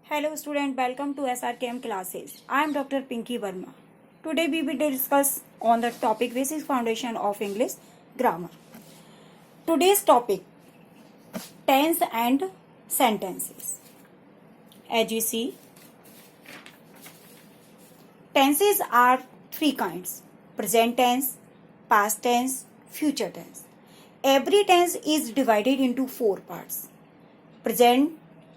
Hello student, welcome to SRKM classes. I am Dr. Pinky Verma. Today we will discuss on the topic Basic Foundation of English Grammar. Today's topic tense and sentences. As you see, tenses are three kinds: present tense, past tense, future tense. Every tense is divided into four parts: present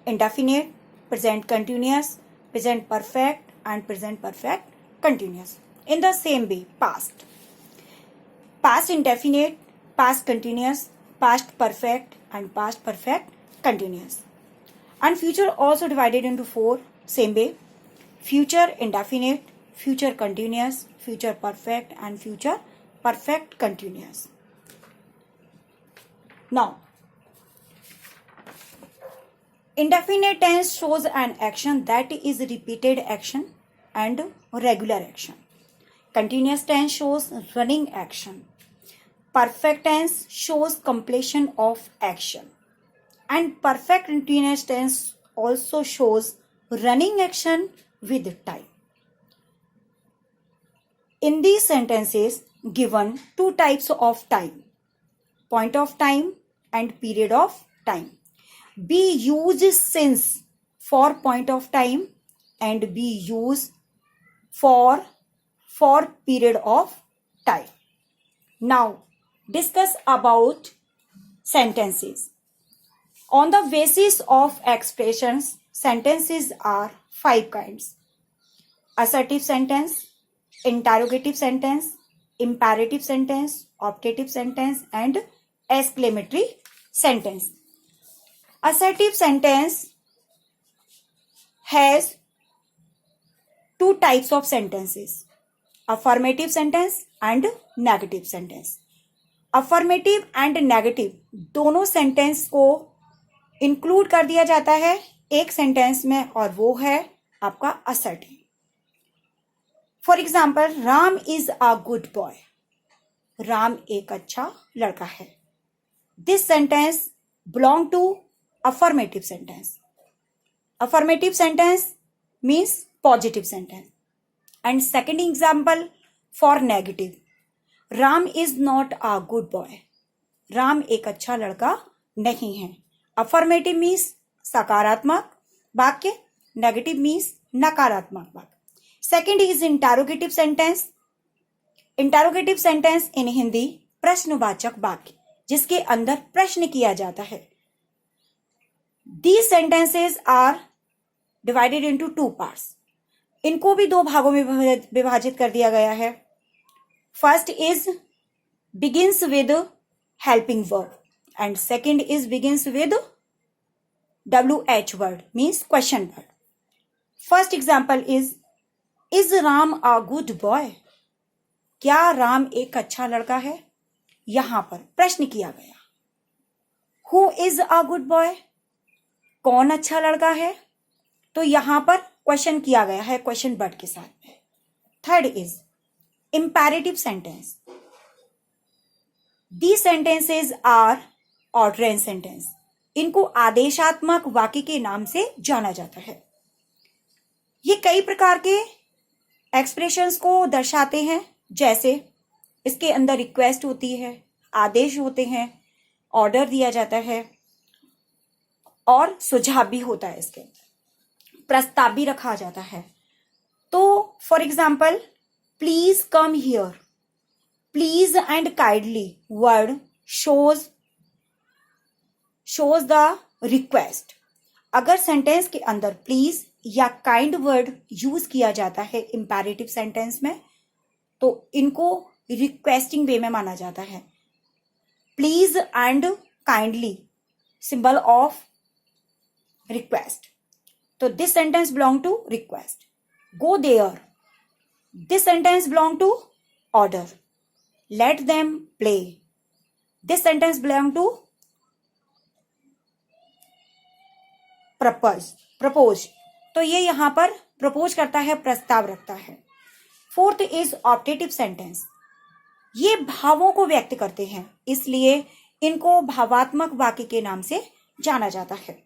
indefinite, present continuous, present perfect, and present perfect continuous. In the same way, past indefinite, past continuous, past perfect, and past perfect continuous. And future also divided into four, same way: future indefinite, future continuous, future perfect, and future perfect continuous. Now, indefinite tense shows an action that is repeated action and regular action. Continuous tense shows running action. Perfect tense shows completion of action. And perfect continuous tense also shows running action with time. In these sentences, given two types of time: point of time and period of time. Be used since for point of time and be used for period of time. Now discuss about sentences. On the basis of expressions, sentences are five kinds: assertive sentence, interrogative sentence, imperative sentence, optative sentence, and exclamatory sentence. Assertive sentence has two types of sentences: affirmative sentence and negative sentence. affirmative and negative दोनों sentence को include कर दिया जाता है एक sentence में, और वो है आपका assertive. For example, Ram is a good boy. Ram एक अच्छा लड़का है. This sentence belong to affirmative sentence. Affirmative sentence means positive sentence. And second example for negative, Ram is not a good boy. Ram एक अच्छा लड़का नहीं है. Affirmative means सकारात्मक वाक्य, negative means नकारात्मक वाक्य. Second is interrogative sentence. Interrogative sentence in Hindi प्रश्नवाचक वाक्य जिसके अंदर प्रश्न किया जाता है. These sentences are divided into two parts. इनको भी दो भागों में विभाजित कर दिया गया है. First is begins with helping verb and second is begins with WH word means question word. First example is Ram a good boy? क्या राम एक अच्छा लड़का है? यहां पर प्रश्न किया गया. Who is a good boy? कौन अच्छा लड़का है? तो यहां पर क्वेश्चन किया गया है क्वेश्चन वर्ड के साथ में. Third is imperative sentence. These sentences are orders sentence. इनको आदेशात्मक वाक्य के नाम से जाना जाता है. ये कई प्रकार के एक्सप्रेशंस को दर्शाते हैं, जैसे इसके अंदर रिक्वेस्ट होती है, आदेश होते हैं, ऑर्डर दिया जाता है और सुझाव भी होता है. इसके प्रस्ताव भी रखा जाता है. तो for example, please come here. Please and kindly word shows the request. अगर सेंटेंस के अंदर प्लीज या काइंड वर्ड यूज किया जाता है इंपैरेटिव सेंटेंस में, तो इनको रिक्वेस्टिंग वे में माना जाता है. Please and kindly symbol of request. So this sentence belong to request. Go there. This sentence belong to order. Let them play. This sentence belong to propose. तो ये यहां पर propose करता है, प्रस्ताव रखता है. Fourth is optative sentence. ये भावों को व्यक्त करते हैं, इसलिए इनको भावात्मक वाक्य के नाम से जाना जाता है.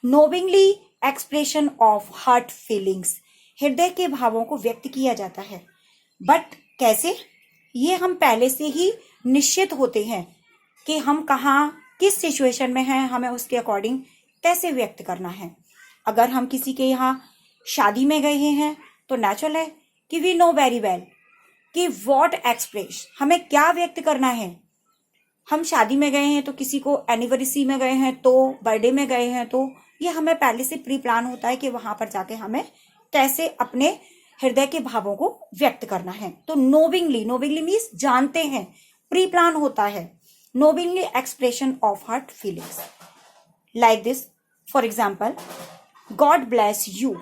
knowingly expression of heart feelings, हृदय के भावों को व्यक्त किया जाता है। बट कैसे? ये हम पहले से ही निश्चित होते हैं कि हम कहाँ किस सिचुएशन में हैं, हमें उसके अकॉर्डिंग कैसे व्यक्त करना है। अगर हम किसी के यहाँ शादी में गए हैं तो नेचुरल है कि वी नो वेरी वेल कि व्हाट एक्सप्रेस, हमें क्या व्यक्त करना है। हम शादी में गए हैं तो किसी को एनिवर्सरी में गए हैं तो बर्थडे में गए हैं तो ये हमें पहले से प्री प्लान होता है कि वहां पर जाके हमें कैसे अपने हृदय के भावों को व्यक्त करना है। तो नोविंगली, नोविंगली मीन्स जानते हैं, प्री प्लान होता है। Knowingly expression of heart feelings like this. For example, God bless you,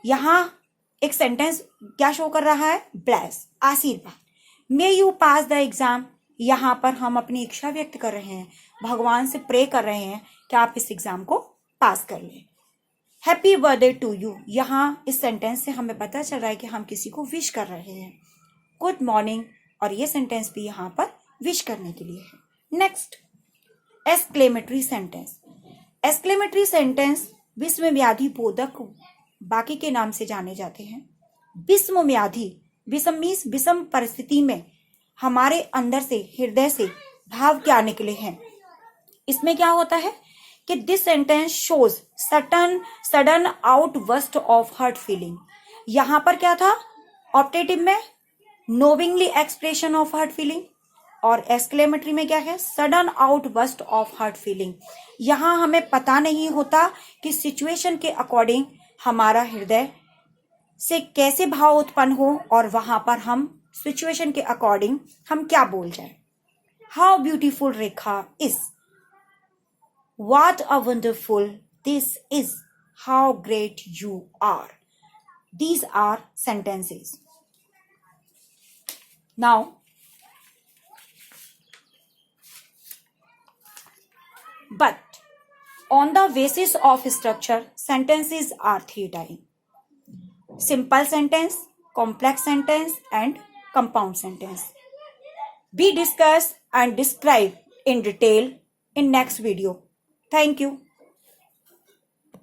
यहां एक सेंटेंस क्या शो कर रहा है? ब्लेस, आशीर्वाद। May you pass the exam, यहां पर हम अपनी इच्छा व्यक्त कर रहे हैं, भगवान से प्रे कर रहे हैं कि आप इस एग्जाम को पास कर लें। हैप्पी बर्थडे टू यू, यहां इस सेंटेंस से हमें पता चल रहा है कि हम किसी को विश कर रहे हैं। गुड मॉर्निंग, और ये सेंटेंस भी यहां पर विश करने के लिए है। Next, exclamatory sentence. Exclamatory sentence विस्म व्याधि बोधक बाकी के नाम से जाने जाते हैं। विस्म व्याधि, विषम मीन्स विषम परिस्थिति में हमारे अंदर से, हृदय से भाव क्या निकले हैं। इसमें क्या होता है कि this sentence shows sudden outburst of heart feeling. यहां पर क्या था? ऑप्टेटिव में knowingly expression of heart feeling, और एक्सक्लेमेटरी में क्या है? Sudden outburst of heart feeling. यहां हमें पता नहीं होता कि सिचुएशन के अकॉर्डिंग हमारा हृदय से कैसे भाव उत्पन्न हो और वहां पर हम सिचुएशन के अकॉर्डिंग हम क्या बोल जाए। How beautiful Rekha is, what a wonderful this is, how great you are. These are sentences. Now, but on the basis of structure, sentences are three types: simple sentence, complex sentence, and compound sentence. We discuss and describe in detail in next video. Thank you.